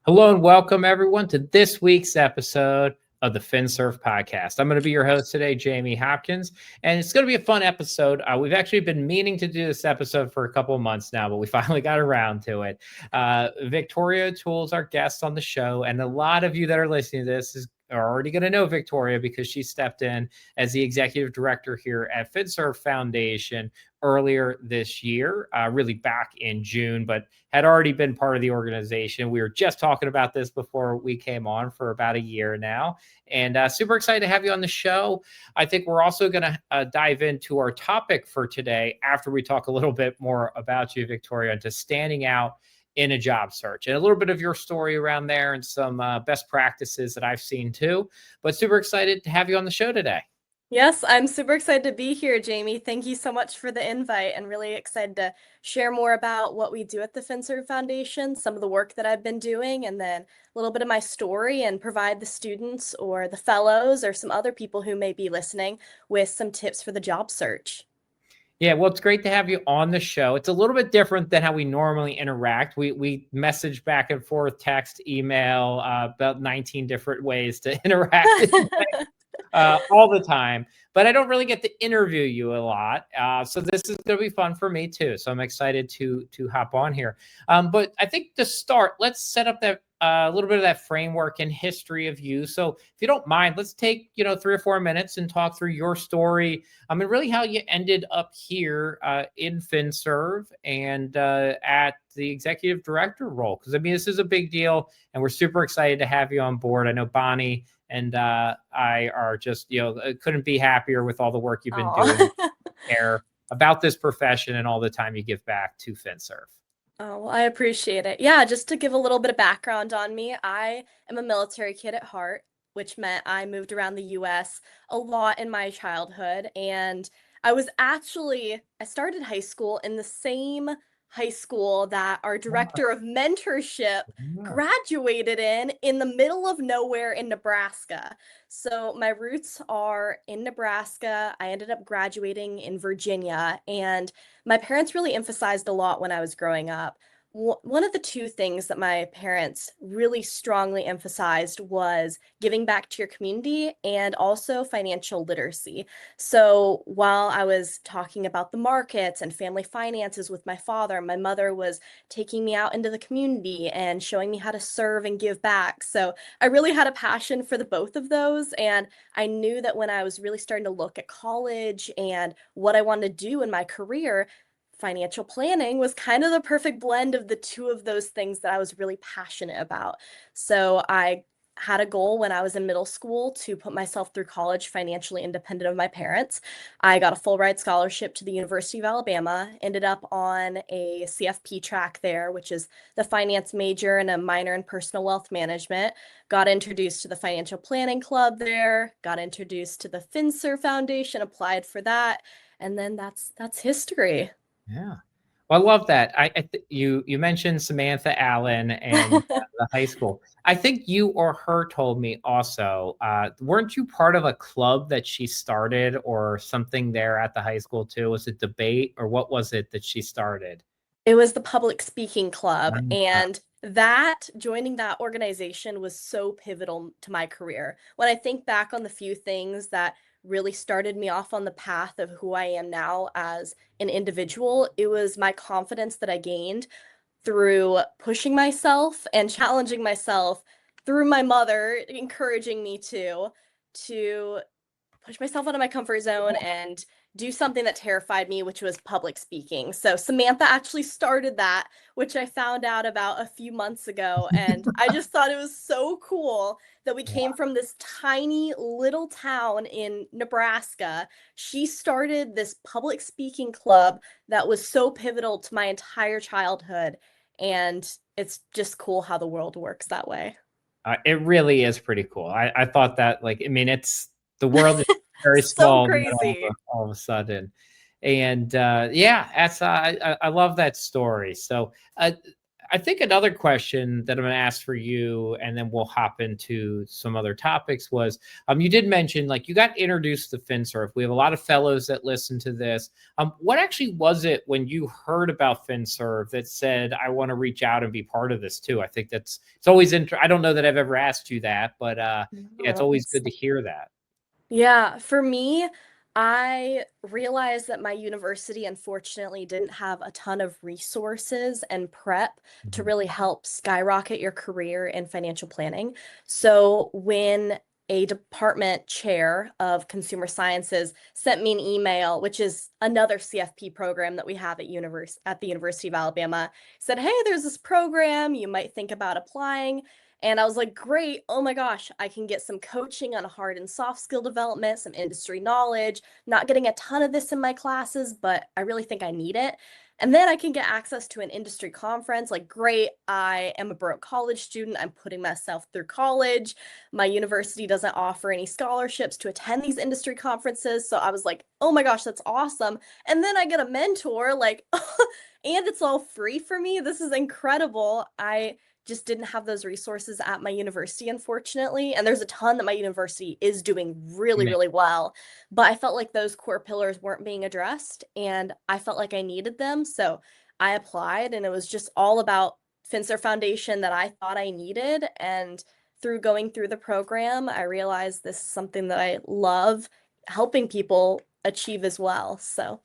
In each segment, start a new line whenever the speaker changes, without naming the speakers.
Hello and welcome everyone to this week's episode of the FinServ podcast. I'm going to be your host today, Jamie Hopkins, and it's going to be a fun episode. We've actually been meaning to do this episode for a couple of months now, but we finally got around to it. Victoria O'Toole is our guest on the show, and a lot of you that are listening to this are already going to know Victoria because she stepped in as the executive director here at FinServ Foundation earlier this year, really back in June, but had already been part of the organization. We were just talking about this before we came on for about a year now, and super excited to have you on the show. I think we're also going to dive into our topic for today after we talk a little bit more about you, Victoria, into standing out in a job search and a little bit of your story around there and some best practices that I've seen too. But super excited to have you on the show today.
Yes, I'm super excited to be here, Jamie. Thank you so much for the invite and really excited to share more about what we do at the FinServ Foundation, some of the work that I've been doing, and then a little bit of my story and provide the students or the fellows or some other people who may be listening with some tips for the job search.
Yeah, well, it's great to have you on the show. It's a little bit different than how we normally interact. We message back and forth, text, email, about 19 different ways to interact all the time. But I don't really get to interview you a lot. So this is going to be fun for me too. So I'm excited to hop on here. But I think to start, let's set up that a little bit of that framework and history of you. So if you don't mind, let's take 3 or 4 minutes and talk through your story. I mean, really how you ended up here in FinServ and at the executive director role. Because I mean, this is a big deal, and we're super excited to have you on board. I know Bonnie and I are just couldn't be happier with all the work you've been doing there about this profession and all the time you give back to FinServ.
Oh, well, I appreciate it. Yeah, just to give a little bit of background on me, I am a military kid at heart, which meant I moved around the US a lot in my childhood. And I started high school in the same high school that our director of mentorship graduated in the middle of nowhere in Nebraska. So my roots are in Nebraska. I ended up graduating in Virginia, and my parents really emphasized a lot when I was growing up. One of the two things that my parents really strongly emphasized was giving back to your community and also financial literacy. So while I was talking about the markets and family finances with my father, my mother was taking me out into the community and showing me how to serve and give back. So I really had a passion for the both of those. And I knew that when I was really starting to look at college and what I wanted to do in my career, financial planning was kind of the perfect blend of the two of those things that I was really passionate about. So I had a goal when I was in middle school to put myself through college financially independent of my parents. I got a full ride scholarship to the University of Alabama, ended up on a CFP track there, which is the finance major and a minor in personal wealth management. Got introduced to the financial planning club there, got introduced to the FinServ Foundation, applied for that, and then that's history.
Yeah. Well, I love that. You mentioned Samantha Allen and the high school. I think you or her told me also, weren't you part of a club that she started or something there at the high school too? Was it debate or what was it that she started?
It was the public speaking club, and joining that organization was so pivotal to my career. When I think back on the few things that really started me off on the path of who I am now as an individual, it was my confidence that I gained through pushing myself and challenging myself through my mother encouraging me to push myself out of my comfort zone and do something that terrified me, which was public speaking. So Samantha actually started that, which I found out about a few months ago. And I just thought it was so cool that we came from this tiny little town in Nebraska. She started this public speaking club that was so pivotal to my entire childhood. And it's just cool how the world works that way.
It really is pretty cool. I thought that, it's the world is very
So
small
crazy.
all of a sudden. And yeah, that's I love that story. So I think another question that I'm going to ask for you, and then we'll hop into some other topics, was you did mention like you got introduced to FinServ. We have a lot of fellows that listen to this. What actually was it when you heard about FinServ that said, I want to reach out and be part of this too? I think it's always I don't know that I've ever asked you that, but yeah, it's always good to hear that.
Yeah, for me, I realized that my university unfortunately didn't have a ton of resources and prep to
Mhm.
really help skyrocket your career in financial planning. So when a department chair of consumer sciences sent me an email, which is another CFP program that we have at the University of Alabama, said, "Hey, there's this program you might think about applying." And I was like, great. Oh my gosh, I can get some coaching on hard and soft skill development, some industry knowledge. Not getting a ton of this in my classes, but I really think I need it. And then I can get access to an industry conference. Like, great. I am a broke college student. I'm putting myself through college. My university doesn't offer any scholarships to attend these industry conferences. So I was like, oh my gosh, that's awesome. And then I get a mentor, like, and it's all free for me. This is incredible. I just didn't have those resources at my university, unfortunately. And there's a ton that my university is doing really,
Man.
really well. But I felt like those core pillars weren't being addressed and I felt like I needed them. So I applied and it was just all about FinServ Foundation that I thought I needed. And through going through the program, I realized this is something that I love helping people achieve as well. So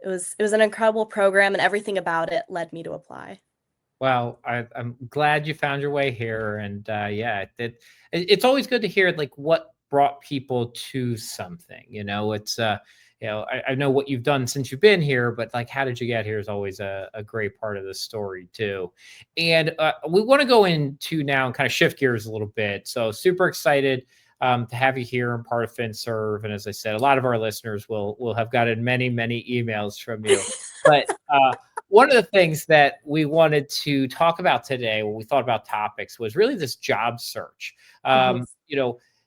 it was an incredible program and everything about it led me to apply.
Well, I'm glad you found your way here, and yeah, it's always good to hear like what brought people to something. It's I know what you've done since you've been here, but like how did you get here is always a great part of the story too. And we want to go into now and kind of shift gears a little bit. So super excited to have you here and part of FinServ. And as I said, a lot of our listeners will have gotten many emails from you, but. One of the things that we wanted to talk about today when we thought about topics was really this job search.
Mhm.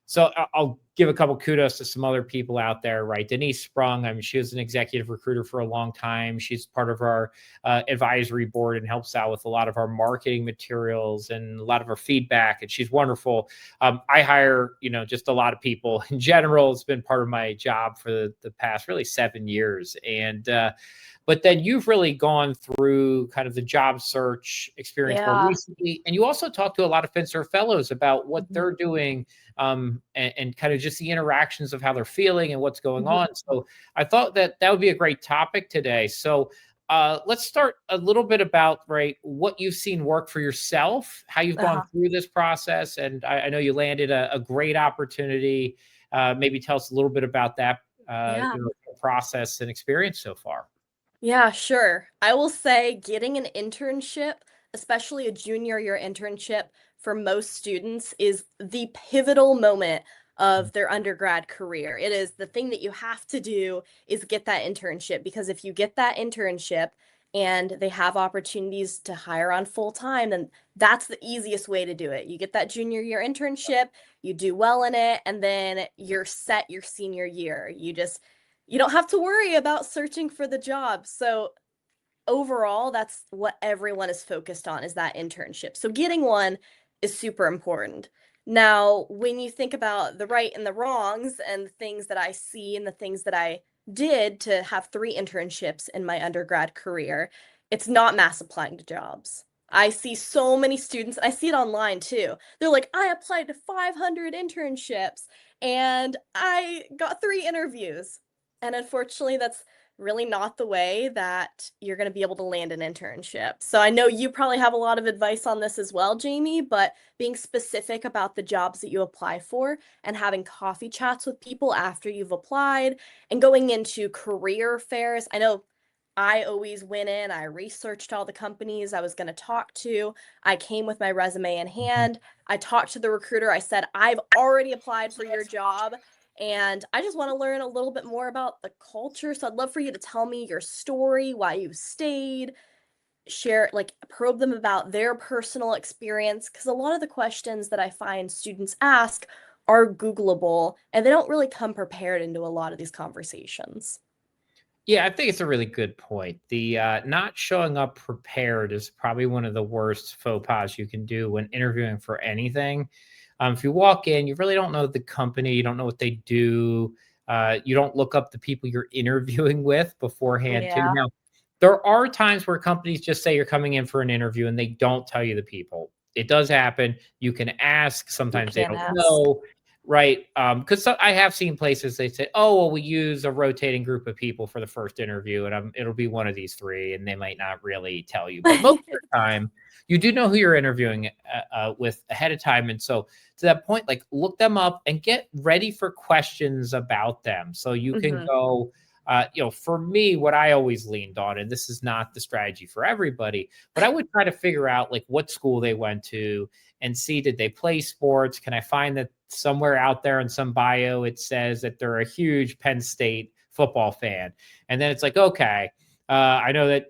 So I'll give a couple kudos to some other people out there, right? Denise Sprung, I mean, she was an executive recruiter for a long time. She's part of our advisory board and helps out with a lot of our marketing materials and a lot of our feedback. And she's wonderful. I hire, just a lot of people in general. It's been part of my job for the past really 7 years. And but then you've really gone through kind of the job search experience more
Yeah.
recently. And you also talk to a lot of FinServ fellows about what
Mhm.
they're doing and kind of just the interactions of how they're feeling and what's going
Mhm.
on. So I thought that would be a great topic today. So let's start a little bit about, right, what you've seen work for yourself, how you've gone
Uh-huh.
through this process. And I know you landed a great opportunity. Maybe tell us a little bit about that
Yeah.
process and experience so far.
Yeah, sure. I will say getting an internship, especially a junior year internship for most students, is the pivotal moment of their undergrad career. It is the thing that you have to do is get that internship because if you get that internship and they have opportunities to hire on full time, then that's the easiest way to do it. You get that junior year internship, you do well in it, and then you're set your senior year. You don't have to worry about searching for the job. So overall, that's what everyone is focused on is that internship. So getting one is super important. Now, when you think about the right and the wrongs and the things that I see and the things that I did to have 3 internships in my undergrad career, it's not mass applying to jobs. I see so many students, I see it online too. They're like, I applied to 500 internships and I got 3 interviews. And unfortunately, that's really not the way that you're going to be able to land an internship. So I know you probably have a lot of advice on this as well, Jamie, but being specific about the jobs that you apply for and having coffee chats with people after you've applied and going into career fairs. I know I always went in, I researched all the companies I was going to talk to. I came with my resume in
Mhm.
hand. I talked to the recruiter. I said, I've already applied for your job. And I just want to learn a little bit more about the culture. So I'd love for you to tell me your story, why you stayed, share, like probe them about their personal experience. Because a lot of the questions that I find students ask are Googleable and they don't really come prepared into a lot of these conversations.
Yeah, I think it's a really good point. The not showing up prepared is probably one of the worst faux pas you can do when interviewing for anything. If you walk in, you really don't know the company, you don't know what they do, you don't look up the people you're interviewing with beforehand, too.
Yeah,
Now, there are times where companies just say you're coming in for an interview and they don't tell you the people. It does happen. You can ask.
you
Sometimes they
can
don't
ask.
know. Right, because I have seen places they say, "Oh, well, we use a rotating group of people for the first interview, and it'll be one of these 3," and they might not really tell you. But most of the time, you do know who you're interviewing with ahead of time, and so to that point, like look them up and get ready for questions about them, so you can
Hmm.
go. For me, what I always leaned on, and this is not the strategy for everybody, but I would try to figure out like what school they went to and see, did they play sports? Can I find that somewhere out there in some bio it says that they're a huge Penn State football fan? And then it's like, okay, I know that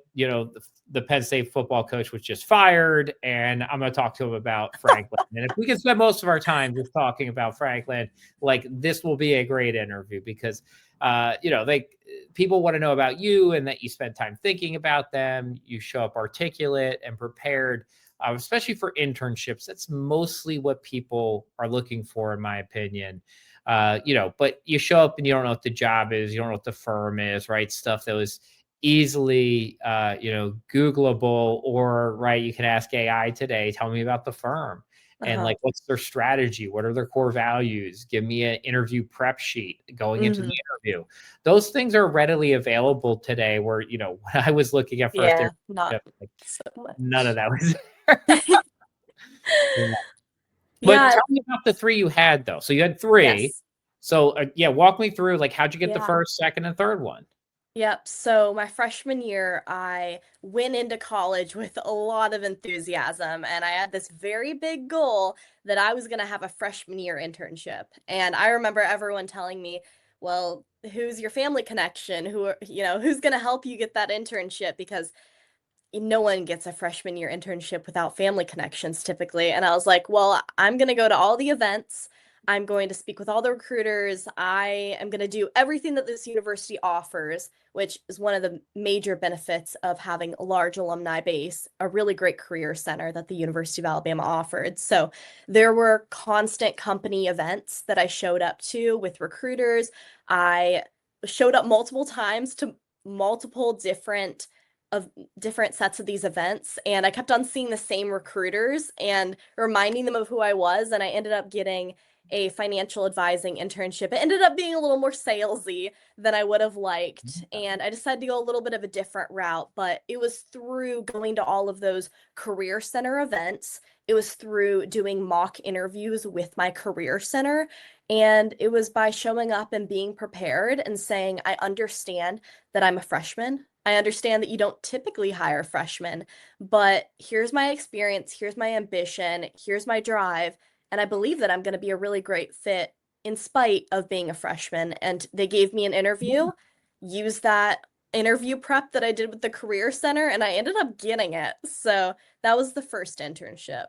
the Penn State football coach was just fired, and I'm going to talk to him about Franklin. And if we can spend most of our time just talking about Franklin, like this will be a great interview because they people want to know about you and that you spend time thinking about them. You show up articulate and prepared, especially for internships. That's mostly what people are looking for, in my opinion. But you show up and you don't know what the job is, you don't know what the firm is, right? Stuff that was easily, Googleable, or right, you can ask AI today, tell me about the firm. And
Uh-huh.
like, what's their strategy? What are their core values? Give me an interview prep sheet going into the
Hmm.
interview. Those things are readily available today. Where, when I was looking at first
Yeah, not
interview, like
so
none of
much.
that was yeah. But
Yeah,
tell me about the 3 you had, though. So you had 3.
yes.
So, yeah, walk me through, like, how'd you get the
Yeah.
first, second, and third one?
Yep. So my freshman year, I went into college with a lot of enthusiasm, and I had this very big goal that I was going to have a freshman year internship. And I remember everyone telling me, "Well, who's your family connection? Who's going to help you get that internship?" Because no one gets a freshman year internship without family connections typically. And I was like, well, I'm going to go to all the events. I'm going to speak with all the recruiters. I am going to do everything that this university offers, which is one of the major benefits of having a large alumni base, a really great career center that the University of Alabama offered. So there were constant company events that I showed up to with recruiters. I showed up multiple times to multiple of different sets of these events, and I kept on seeing the same recruiters and reminding them of who I was, and I ended up getting a financial advising internship. It ended up being a little more salesy than I would have liked, and I decided to go a little bit of a different route, but it was through going to all of those career center events. It was through doing mock interviews with my career center, and it was by showing up and being prepared and saying, I understand that I'm a freshman. I understand that you don't typically hire freshmen, but here's my experience, here's my ambition, here's my drive, and I believe that I'm going to be a really great fit in spite of being a freshman. And they gave me an interview, used that interview prep that I did with the Career Center, and I ended up getting it. So that was the first internship.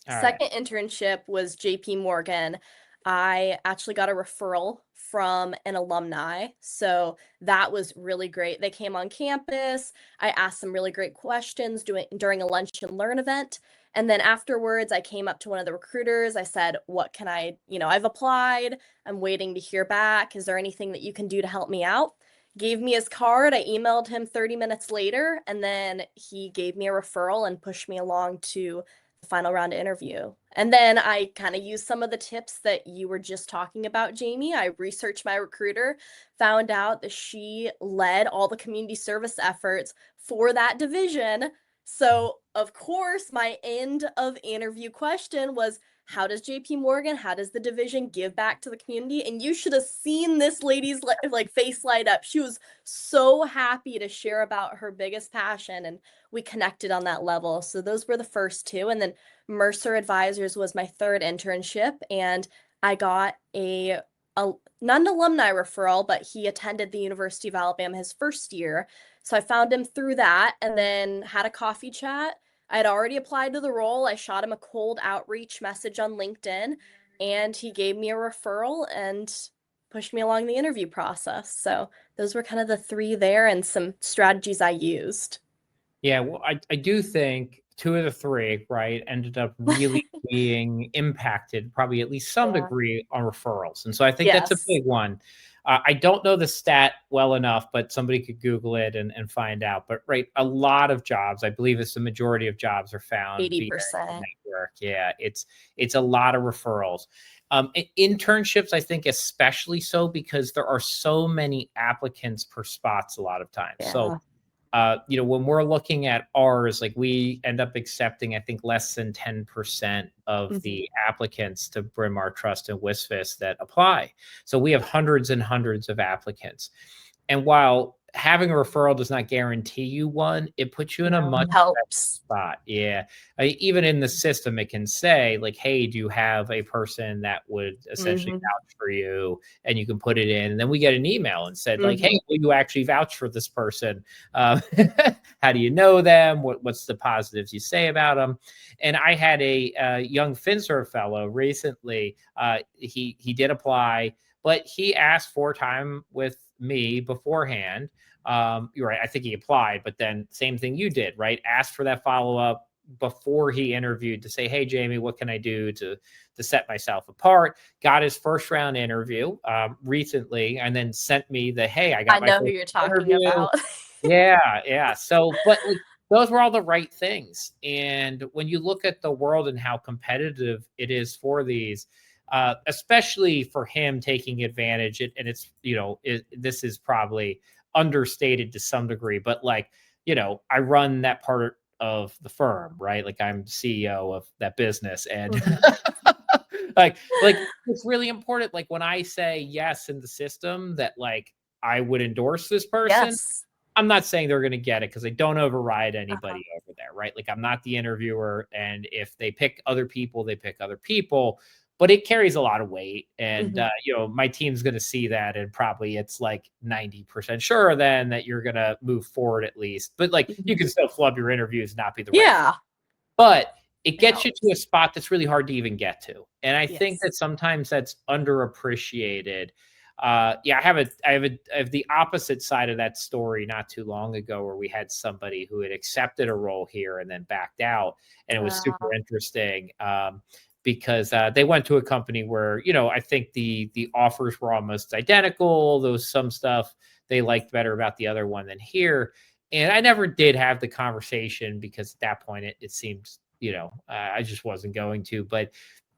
All right.
Second internship was JP Morgan. I actually got a referral from an alumni. So that was really great. They came on campus. I asked some really great questions during a lunch and learn event. And then afterwards, I came up to one of the recruiters. I said, what can I've applied. I'm waiting to hear back. Is there anything that you can do to help me out? Gave me his card. I emailed him 30 minutes later, and then he gave me a referral and pushed me along to final round interview. And then I kind of used some of the tips that you were just talking about, Jamie. I researched my recruiter, found out that she led all the community service efforts for that division. So, of course, my end of interview question was, how does JP Morgan, how does the division give back to the community? And you should have seen this lady's like face light up. She was so happy to share about her biggest passion, and we connected on that level. So those were the first 2. And then Mercer Advisors was my third internship, and I got a not an alumni referral, but he attended the University of Alabama his first year. So I found him through that and then had a coffee chat. I had already applied to the role. I shot him a cold outreach message on LinkedIn, and he gave me a referral and pushed me along the interview process. So those were kind of the three there and some strategies I used.
Yeah, well, I do think two of the three, right, ended up really being impacted, probably at least some
Yeah.
degree, on referrals. And so I think that's a
Yes.
big one. I don't know the stat well enough, but somebody could Google it and find out. But right, a lot of jobs, I believe it's the majority of jobs are found via the
80%.
network. Yeah, it's a lot of referrals. Internships, I think, especially so because there are so many applicants per spots a lot of times. So
Yeah.
when we're looking at ours, like we end up accepting, I think, less than 10% of
Mhm.
the applicants to Brim Our Trust and WISFIS that apply. So we have hundreds and hundreds of applicants. And while having a referral does not guarantee you one, it puts you in a
No,
much
it helps.
spot. Yeah. Even in the system, it can say, like, hey, do you have a person that would essentially
Hmm.
vouch for you? And you can put it in. And then we get an email and said, like,
Hmm.
hey, will you actually vouch for this person? Um, how do you know them? What's the positives you say about them? And I had a young FinServ fellow recently. He did apply, but he asked for time with me beforehand. You're right. I think he applied, but then same thing you did, right? Asked for that follow up before he interviewed to say, "Hey, Jamie, what can I do to set myself apart?" Got his first round interview recently, and then sent me the, "Hey, I
I
got my
know who
first
you're talking
interview."
about.
Yeah, yeah. So, but like those were all the right things. And when you look at the world and how competitive it is for these, especially for him taking advantage, and it's this is probably understated to some degree, but like I run that part of the firm, right? Like I'm CEO of that business, and
Mhm.
like it's really important. Like when I say yes in the system that like I would endorse this person,
Yes.
I'm not saying they're going to get it because they don't override
Uh-huh.
anybody over there, right? Like I'm not the interviewer, and if they pick other people, they pick other people. But it carries a lot of weight, and
Mhm.
my team's going to see that, and probably it's like 90% sure then that you're going to move forward at least. But like you
Mhm.
can still flub your interviews, and not be the right fit.
Yeah,
But it
it
gets you to
helps.
a spot that's really hard to even get to, and I think
Yes.
that sometimes that's underappreciated. Yeah, I have the opposite side of that story not too long ago, where we had somebody who had accepted a role here and then backed out, and it was super
Uh,
interesting, because they went to a company where I think the offers were almost identical. There was some stuff they liked better about the other one than here, and I never did have the conversation because at that point it seemed, I just wasn't going to. But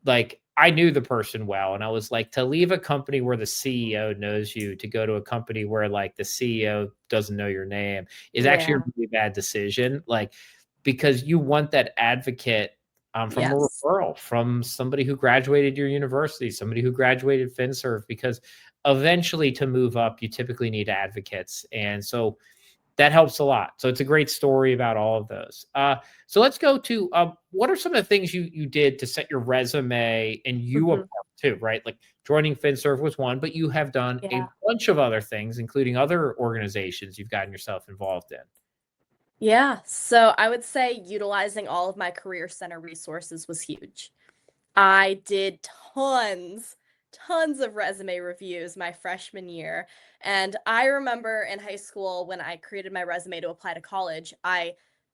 like I knew the person well, and I was like, to leave a company where the CEO knows you to go to a company where like the CEO doesn't know your name is actually a
yeah.
really bad decision. Like because you want that advocate from a
Yes.
referral from somebody who graduated your university, somebody who graduated FinServ, because eventually to move up, you typically need advocates. And so that helps a lot. So it's a great story about all of those. So let's go to what are some of the things you did to set your resume and you
Hmm.
apart too, right? Like joining FinServ was one, but you have done
Yeah.
a bunch of other things, including other organizations you've gotten yourself involved in.
Yeah. So I would say utilizing all of my career center resources was huge. I did tons of resume reviews my freshman year. And I remember in high school when I created my resume to apply to college, I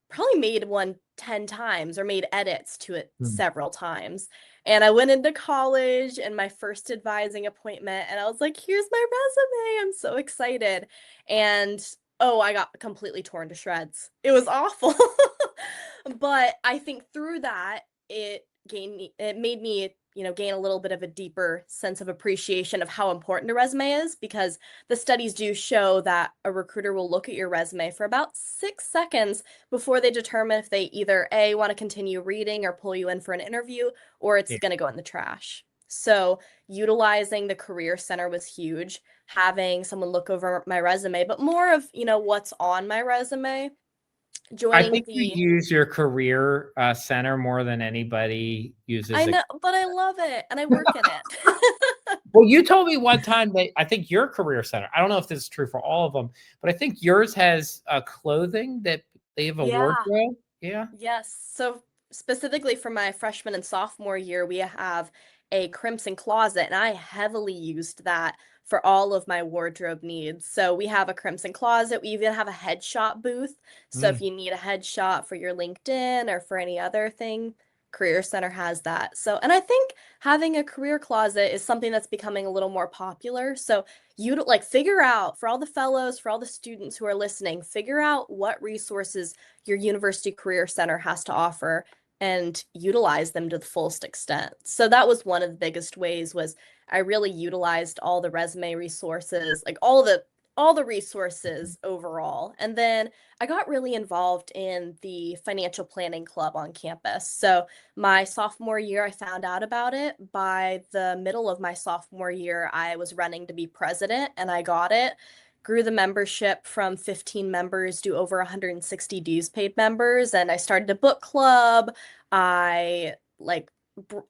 probably made one 10 times or made edits to it
Hmm.
several times. And I went into college and my first advising appointment, and I was like, here's my resume. I'm so excited. And oh, I got completely torn to shreds. It was awful. But I think through that, it made me, gain a little bit of a deeper sense of appreciation of how important a resume is, because the studies do show that a recruiter will look at your resume for about 6 seconds before they determine if they either A, want to continue reading or pull you in for an interview, or it's
Yeah.
going to go in the trash. So utilizing the career center was huge, having someone look over my resume, but more of, what's on my resume,
I
joining
think you
the
use your career center more than anybody uses
I
it.
know, but I love it and I work in it.
Well, you told me one time that I think your career center, I don't know if this is true for all of them, but I think yours has clothing that they have a
Yeah.
wardrobe. Yeah.
Yes. So specifically for my freshman and sophomore year, we have a crimson closet, and I heavily used that for all of my wardrobe needs. So we have a crimson closet. We even have a headshot booth. So if
Mm.
you need a headshot for your LinkedIn or for any other thing, Career Center has that. So, and I think having a career closet is something that's becoming a little more popular. So you like figure out, for all the fellows, for all the students who are listening, figure out what resources your university career center has to offer and utilize them to the fullest extent. So that was one of the biggest ways was I really utilized all the resume resources, like all the resources overall. And then I got really involved in the financial planning club on campus. So my sophomore year, I found out about it. By the middle of my sophomore year, I was running to be president and I got it. Grew the membership from 15 members to over 160 dues paid members. And I started a book club. I like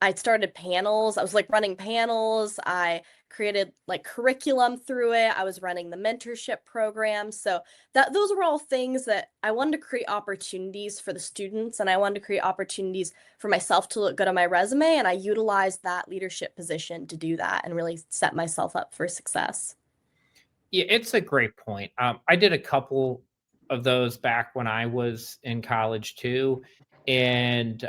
I started panels. I was like running panels. I created like curriculum through it. I was running the mentorship program. So that those were all things that I wanted to create opportunities for the students and I wanted to create opportunities for myself to look good on my resume. And I utilized that leadership position to do that and really set myself up for success.
Yeah, it's a great point. I did a couple of those back when I was in college too. And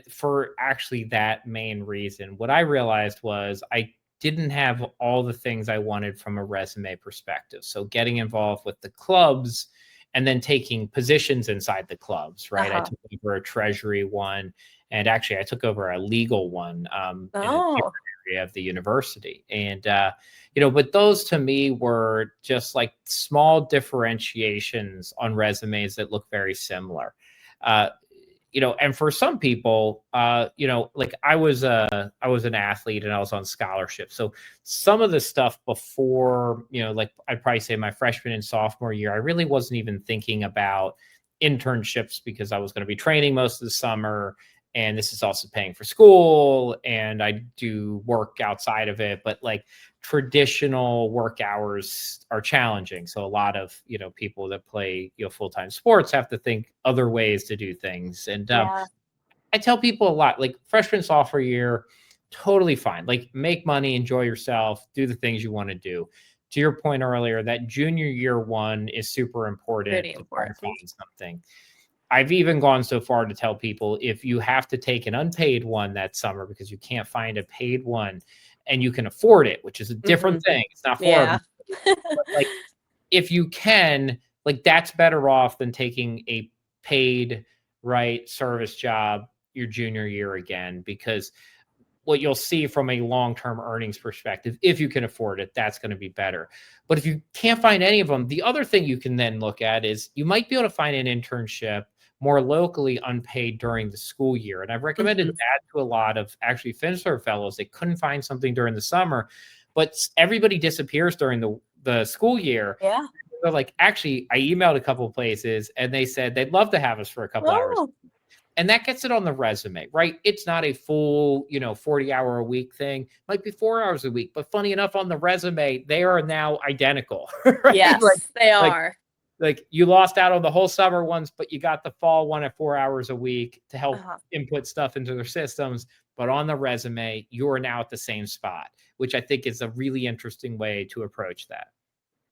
for actually that main reason, what I realized was I didn't have all the things I wanted from a resume perspective. So getting involved with the clubs and then taking positions inside the clubs, right? I
Uh-huh.
took over a treasury one, and actually I took over a legal one in a different
Oh,
area of the university. And but those to me were just like small differentiations on resumes that look very similar. Uh, and for some people, like I was an athlete and I was on scholarship. So some of the stuff before, like I'd probably say my freshman and sophomore year, I really wasn't even thinking about internships because I was going to be training most of the summer. And this is also paying for school and I do work outside of it, but like traditional work hours are challenging. So a lot of, people that play, full-time sports have to think other ways to do things. And
yeah.
I tell people a lot, like freshman, sophomore year, totally fine. Like make money, enjoy yourself, do the things you want to do. To your point earlier, that junior year one is super important
Pretty
to try to
important.
find something. I've even gone so far to tell people if you have to take an unpaid one that summer because you can't find a paid one and you can afford it, which is a different
Hmm.
thing. It's not for
Yeah.
everybody. But like if you can, like that's better off than taking a paid right service job your junior year again, because what you'll see from a long-term earnings perspective, if you can afford it, that's going to be better. But if you can't find any of them, the other thing you can then look at is you might be able to find an internship more locally unpaid during the school year. And I've recommended
Hmm.
that to a lot of actually FinServ fellows. They couldn't find something during the summer, but everybody disappears during the school year.
Yeah.
They're like, actually, I emailed a couple of places and they said they'd love to have us for a couple hours.
Oh,
And that gets it on the resume, right? It's not a full, 40-hour a week thing. It might be 4 hours a week, but funny enough, on the resume, they are now identical, right? Like,
yes, they
like,
are.
like you lost out on the whole summer ones, but you got the fall one at 4 hours a week to help
Uh-huh.
input stuff into their systems. But on the resume, you are now at the same spot, which I think is a really interesting way to approach that.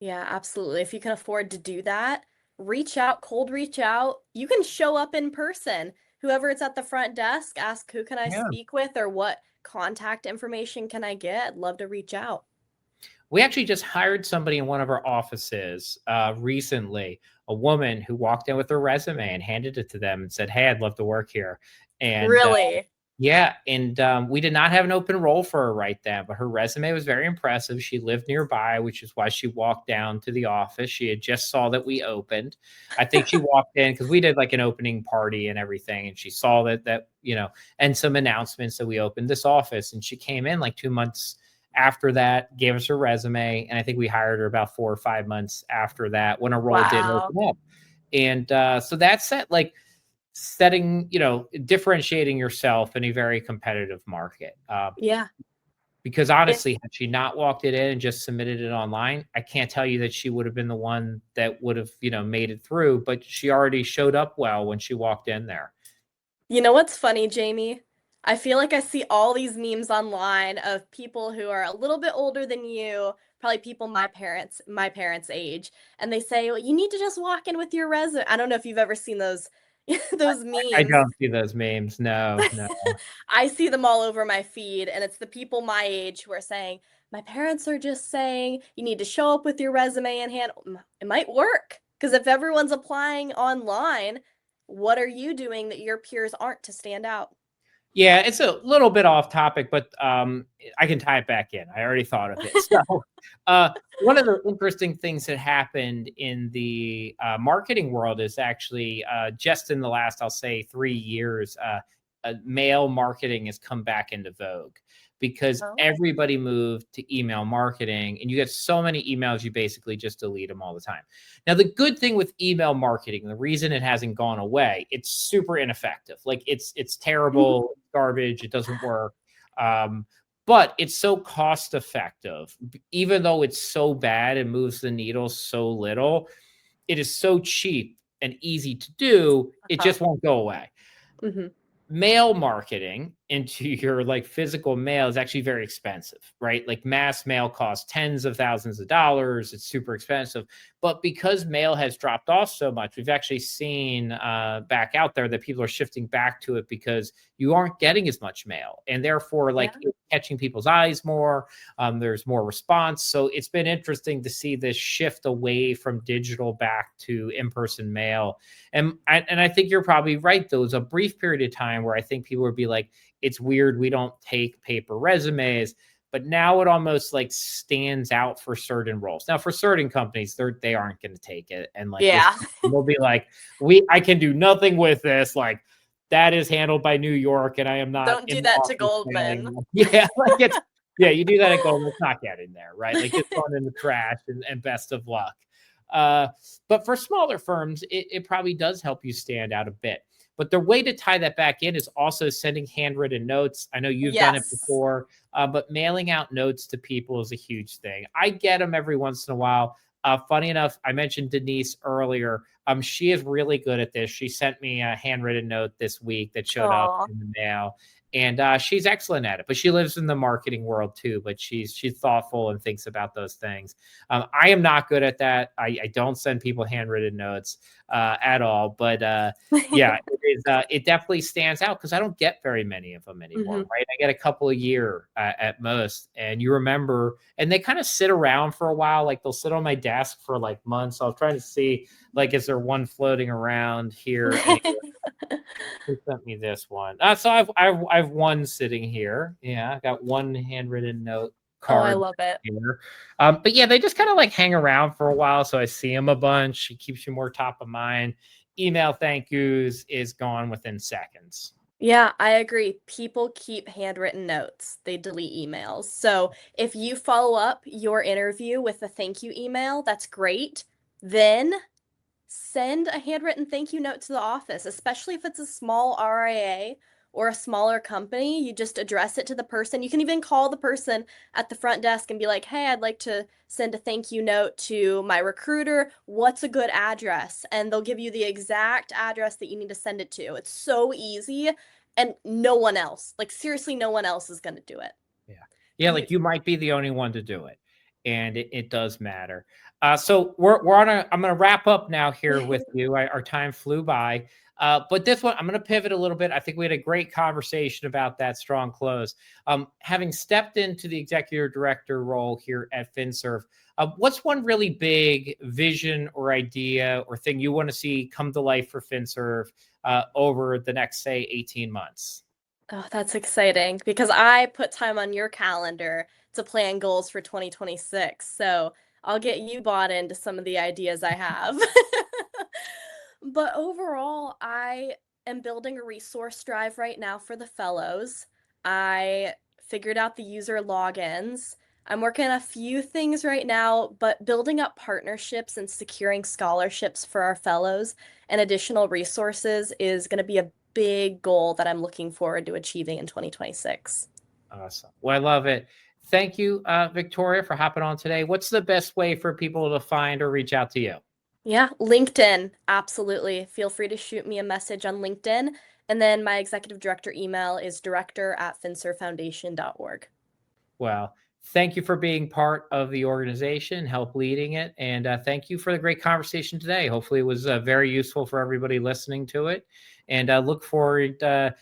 Yeah, absolutely. If you can afford to do that, reach out, cold reach out. You can show up in person. Whoever it's at the front desk, ask who can I
Yeah.
speak with or what contact information can I get? I'd love to reach out.
We actually just hired somebody in one of our offices recently, a woman who walked in with her resume and handed it to them and said, "Hey, I'd love to work here." And
Really?
yeah, and we did not have an open role for her right then, but her resume was very impressive. She lived nearby, which is why she walked down to the office. She had just saw that we opened. I think she walked in because we did like an opening party and everything, and she saw that and some announcements that we opened this office, and she came in like 2 months after that, gave us her resume, and I think we hired her about 4 or 5 months after that when a role did
Wow.
open up. And so that's set like setting, differentiating yourself in a very competitive market.
Yeah.
Because
If
honestly, had she not walked it in and just submitted it online, I can't tell you that she would have been the one that would have, made it through, but she already showed up well when she walked in there.
You know what's funny, Jamie? I feel like I see all these memes online of people who are a little bit older than you, probably people my parents' age, and they say, "Well, you need to just walk in with your resume." I don't know if you've ever seen those those
I
memes.
don't see those memes. No, no.
I see them all over my feed, and it's the people my age who are saying, "My parents are just saying you need to show up with your resume in hand." It might work because if everyone's applying online, what are you doing that your peers aren't to stand out?
Yeah, it's a little bit off topic, but I can tie it back in. I already thought of it. So, one of the interesting things that happened in the marketing world is actually just in the last, I'll say, 3 years, mail marketing has come back into vogue because
Oh.
everybody moved to email marketing, and you get so many emails, you basically just delete them all the time. Now, the good thing with email marketing, the reason it hasn't gone away, it's super ineffective. Like it's terrible, garbage, it doesn't work. Um, but it's so cost effective, even though it's so bad and moves the needle so little, it is so cheap and easy to do, it
Uh-huh.
just won't go away.
Hmm.
Mail marketing into your like physical mail is actually very expensive, right? Like mass mail costs tens of thousands of dollars. It's super expensive. But because mail has dropped off so much, we've actually seen back out there that people are shifting back to it because you aren't getting as much mail. And therefore,
Yeah.
like it's catching people's eyes more. There's more response. So it's been interesting to see this shift away from digital back to in-person mail. And I think you're probably right. There was a brief period of time where I think people would be like, it's weird we don't take paper resumes, but now it almost like stands out for certain roles. Now, for certain companies, they aren't going to take it, and like this,
Yeah.
they'll be like, I can do nothing with this. Like that is handled by New York, and I am not
Don't
in
do
the
that to
office
Goldman.
saying, yeah, like it's yeah, you do that at Goldman, it's not getting there, right? Like just going in the trash and best of luck. Uh, but for smaller firms, it probably does help you stand out a bit. But the way to tie that back in is also sending handwritten notes. I know you've done it
Yes.
before, but mailing out notes to people is a huge thing. I get them every once in a while. Funny enough, I mentioned Denise earlier. She is really good at this. She sent me a handwritten note this week that showed up
Oh,
in the mail, and she's excellent at it. But she lives in the marketing world too. But she's thoughtful and thinks about those things. I am not good at that. I don't send people handwritten notes at all. But yeah, it is. It definitely stands out because I don't get very many of them anymore.
hmm.
Right, I get a couple a year at most, and you remember, and they kind of sit around for a while. Like they'll sit on my desk for like months. So I was trying to see, like, is there one floating around here? And who sent me this one? So I've one sitting here. Yeah, I got one handwritten note
Oh, I
card
love it.
here. But yeah, they just kind of like hang around for a while, so I see them a bunch. It keeps you more top of mind. Email thank yous is gone within seconds.
Yeah, I agree. People keep handwritten notes. They delete emails. So if you follow up your interview with a thank you email, that's great. Then send a handwritten thank you note to the office, especially if it's a small RIA or a smaller company. You just address it to the person. You can even call the person at the front desk and be like, "Hey, I'd like to send a thank you note to my recruiter. What's a good address?" And they'll give you the exact address that you need to send it to. It's so easy, and no one else, like seriously, no one else is going to do it.
Yeah. Yeah,
You
like you might be the only one to do it. And it does matter. So we're on I'm gonna wrap up now here with you. Our time flew by. But this one, I'm gonna pivot a little bit. I think we had a great conversation about that strong close. Having stepped into the executive director role here at FinServ, what's one really big vision or idea or thing you want to see come to life for FinServ over the next, say, 18 months?
Oh, that's exciting because I put time on your calendar to plan goals for 2026. So I'll get you bought into some of the ideas I have. But overall, I am building a resource drive right now for the fellows. I figured out the user logins. I'm working on a few things right now, but building up partnerships and securing scholarships for our fellows and additional resources is going to be a big goal that I'm looking forward to achieving in 2026.
Awesome. Well, I love it. Thank you, Victoria, for hopping on today. What's the best way for people to find or reach out to you?
Yeah, LinkedIn, absolutely. Feel free to shoot me a message on LinkedIn. And then my executive director email is director@finservfoundation.org.
Well, thank you for being part of the organization, help leading it, and thank you for the great conversation today. Hopefully, it was very useful for everybody listening to it, and look forward to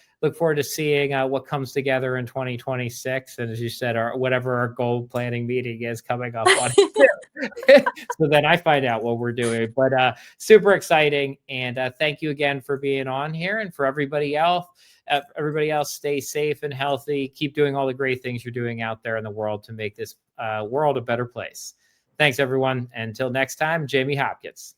seeing what comes together in 2026. And as you said, whatever our goal planning meeting is coming up on it. So then I find out what we're doing. But super exciting, and thank you again for being on here, and for everybody else. Everybody else, stay safe and healthy. Keep doing all the great things you're doing out there in the world to make this world a better place. Thanks, everyone. Until next time, Jamie Hopkins.